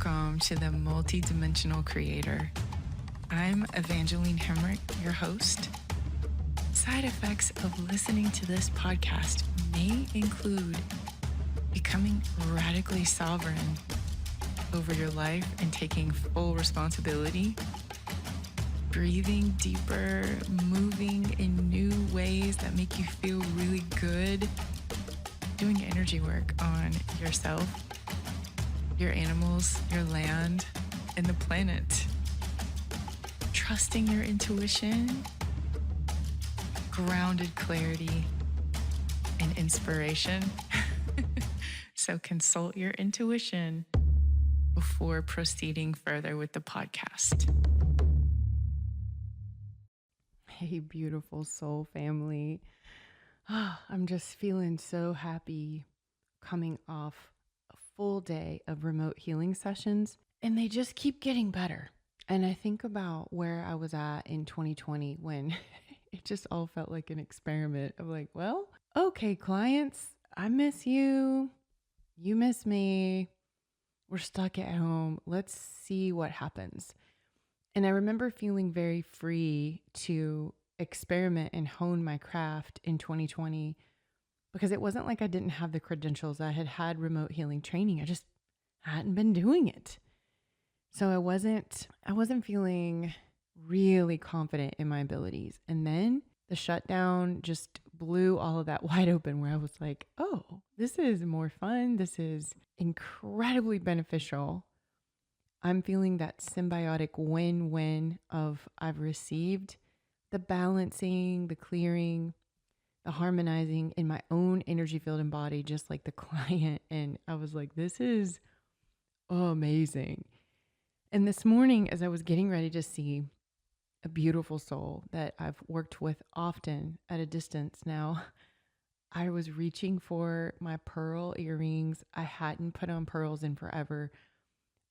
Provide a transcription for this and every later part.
Welcome to the Multidimensional Creator. I'm Evangeline Hemrick, your host. Side effects of listening to this podcast may include becoming radically sovereign over your life and taking full responsibility, breathing deeper, moving in new ways that make you feel really good, doing energy work on yourself, your animals, your land, and the planet. Trusting your intuition, grounded clarity, and inspiration. So consult your intuition before proceeding further with the podcast. Hey, beautiful soul family. I'm just feeling so happy coming off a full day of remote healing sessions, and they just keep getting better. And I think about where I was at in 2020 when it just all felt like an experiment of like, well, okay, clients, I miss you. You miss me. We're stuck at home. Let's see what happens. And I remember feeling very free to experiment and hone my craft in 2020 because it wasn't like I didn't have the credentials. I had had remote healing training. I just hadn't been doing it. So I wasn't feeling really confident in my abilities. And then the shutdown just blew all of that wide open where I was like, oh, this is more fun. This is incredibly beneficial. I'm feeling that symbiotic win-win of I've received the balancing, the clearing, the harmonizing in my own energy field and body, just like the client. And I was like, this is amazing. And this morning, as I was getting ready to see a beautiful soul that I've worked with often at a distance now, I was reaching for my pearl earrings. I hadn't put on pearls in forever,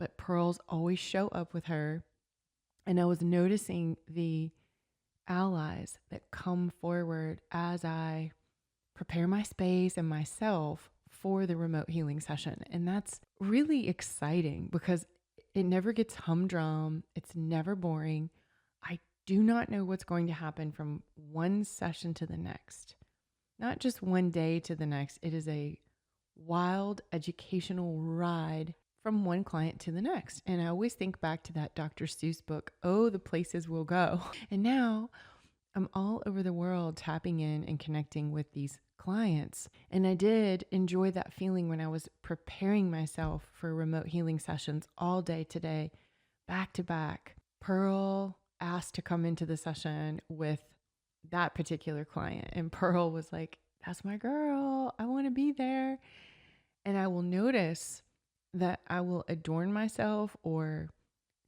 but pearls always show up with her. And I was noticing the allies that come forward as I prepare my space and myself for the remote healing session. And that's really exciting because it never gets humdrum. It's never boring. I do not know what's going to happen from one session to the next, not just one day to the next. It is a wild educational ride from one client to the next. And I always think back to that Dr. Seuss book, Oh, the Places We'll Go. And now I'm all over the world tapping in and connecting with these clients. And I did enjoy that feeling when I was preparing myself for remote healing sessions all day today, back to back. Pearl asked to come into the session with that particular client. And Pearl was like, that's my girl. I want to be there. And I will notice that I will adorn myself or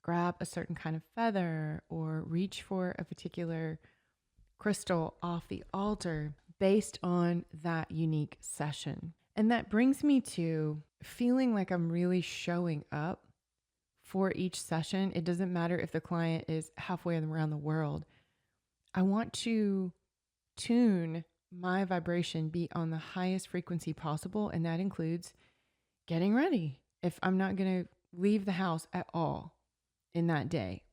grab a certain kind of feather or reach for a particular crystal off the altar based on that unique session. And that brings me to feeling like I'm really showing up for each session. It doesn't matter if the client is halfway around the world. I want to tune my vibration, be on the highest frequency possible, and that includes getting ready. If I'm not going to leave the house at all in that day,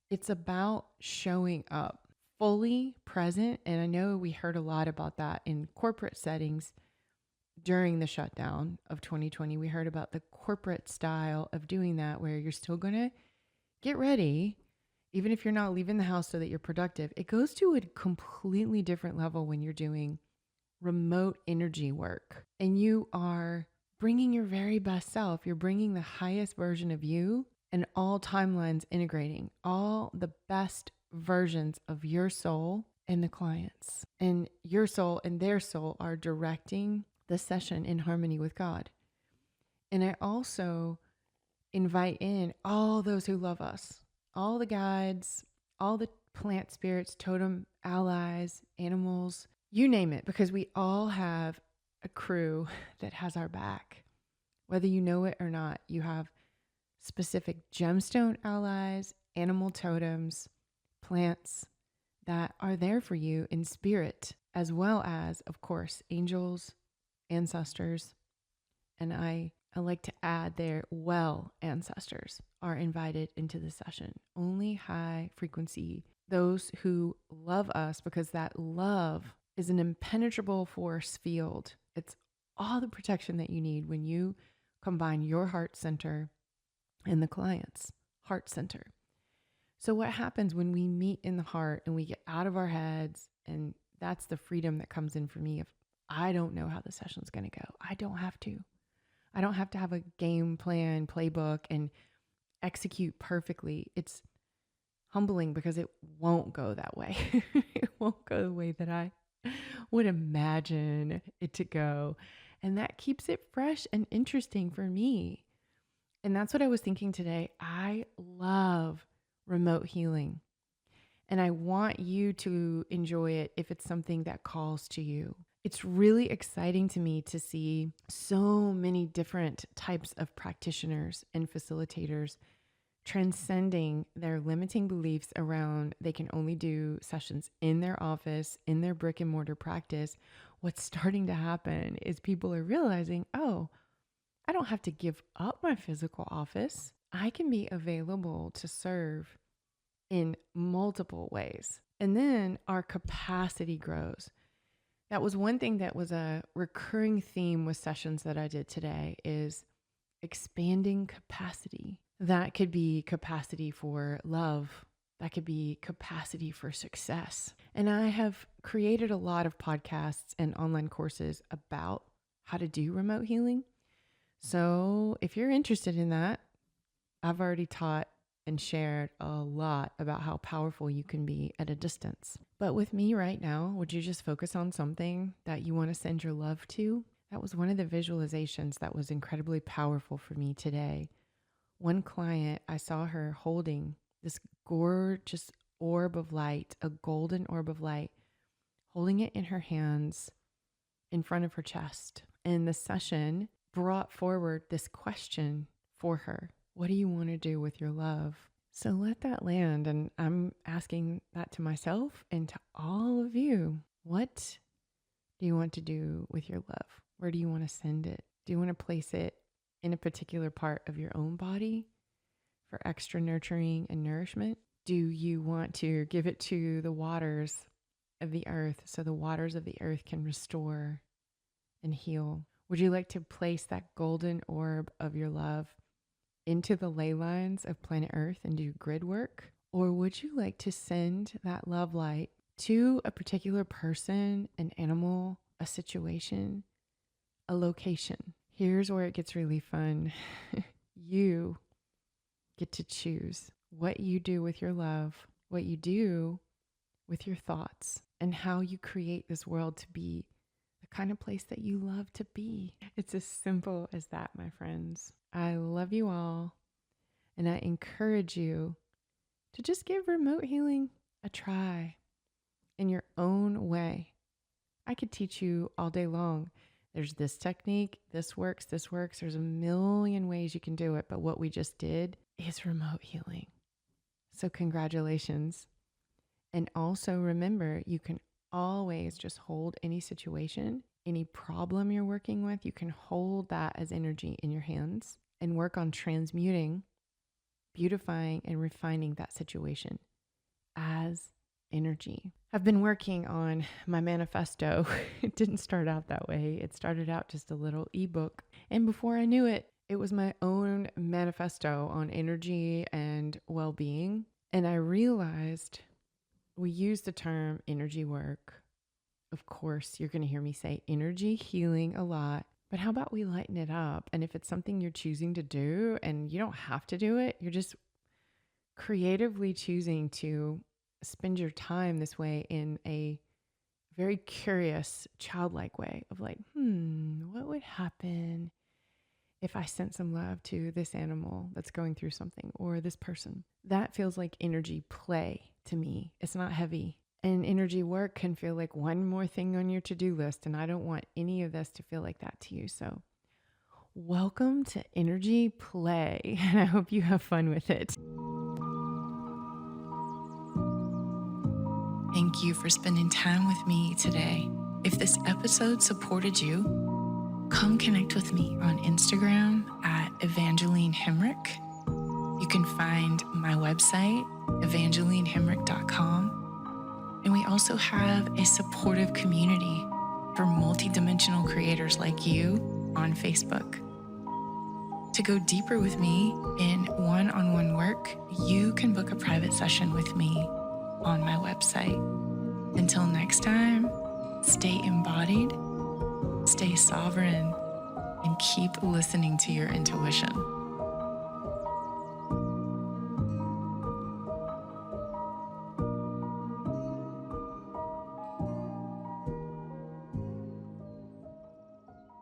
it's about showing up fully present. And I know we heard a lot about that in corporate settings during the shutdown of 2020. We heard about the corporate style of doing that, where you're still going to get ready, even if you're not leaving the house so that you're productive. It goes to a completely different level when you're doing remote energy work and you are bringing your very best self. You're bringing the highest version of you, and all timelines integrating all the best versions of your soul and the clients. And your soul and their soul are directing the session in harmony with God. And I also invite in all those who love us, all the guides, all the plant spirits, totem allies, animals, you name it, because we all have a crew that has our back. Whether you know it or not, you have specific gemstone allies, animal totems, plants that are there for you in spirit, as well as, of course, angels, ancestors. And I I like to add there, well ancestors are invited into the session. Only high frequency, those who love us, because that love is an impenetrable force field. It's all the protection that you need when you combine your heart center and the client's heart center. So what happens when we meet in the heart and we get out of our heads, and that's the freedom that comes in for me. If I don't know how the session's going to go, I don't have to. I don't have to have a game plan, playbook, and execute perfectly. It's humbling because it won't go that way. It won't go the way that I would imagine it to go. And that keeps it fresh and interesting for me. And that's what I was thinking today. I love remote healing. And I want you to enjoy it if it's something that calls to you. It's really exciting to me to see so many different types of practitioners and facilitators transcending their limiting beliefs around they can only do sessions in their office, in their brick and mortar practice. What's starting to happen is people are realizing, oh, I don't have to give up my physical office. I can be available to serve in multiple ways. And then our capacity grows. That was one thing that was a recurring theme with sessions that I did today, is expanding capacity. That could be capacity for love. That could be capacity for success. And I have created a lot of podcasts and online courses about how to do remote healing. So if you're interested in that, I've already taught and shared a lot about how powerful you can be at a distance. But with me right now, would you just focus on something that you want to send your love to? That was one of the visualizations that was incredibly powerful for me today. One client, I saw her holding this gorgeous orb of light, a golden orb of light, holding it in her hands in front of her chest. And the session brought forward this question for her. What do you want to do with your love? So let that land. And I'm asking that to myself and to all of you. What do you want to do with your love? Where do you want to send it? Do you want to place it in a particular part of your own body for extra nurturing and nourishment? Do you want to give it to the waters of the earth so the waters of the earth can restore and heal? Would you like to place that golden orb of your love into the ley lines of planet Earth and do grid work? Or would you like to send that love light to a particular person, an animal, a situation, a location? Here's where it gets really fun. You get to choose what you do with your love, what you do with your thoughts, and how you create this world to be the kind of place that you love to be. It's as simple as that, my friends. I love you all, and I encourage you to just give remote healing a try in your own way. I could teach you all day long. There's this technique, this works. There's a million ways you can do it, but what we just did is remote healing. So congratulations. And also remember, you can always just hold any situation, any problem you're working with. You can hold that as energy in your hands and work on transmuting, beautifying, and refining that situation as energy. I've been working on my manifesto. It didn't start out that way. It started out just a little ebook. And before I knew it, it was my own manifesto on energy and well-being. And I realized we use the term energy work. Of course, you're going to hear me say energy healing a lot. But how about we lighten it up? And if it's something you're choosing to do and you don't have to do it, you're just creatively choosing to spend your time this way in a very curious, childlike way of like, what would happen if I sent some love to this animal that's going through something, or this person? That feels like energy play to me. It's not heavy. And energy work can feel like one more thing on your to-do list. And I don't want any of this to feel like that to you. So welcome to energy play. And I hope you have fun with it. Thank you for spending time with me today. If this episode supported you, come connect with me on Instagram at Evangeline Hemrick. You can find my website, evangelinehemrick.com. And we also have a supportive community for multidimensional creators like you on Facebook. To go deeper with me in one-on-one work, you can book a private session with me on my website. Until next time, stay embodied, stay sovereign, and keep listening to your intuition.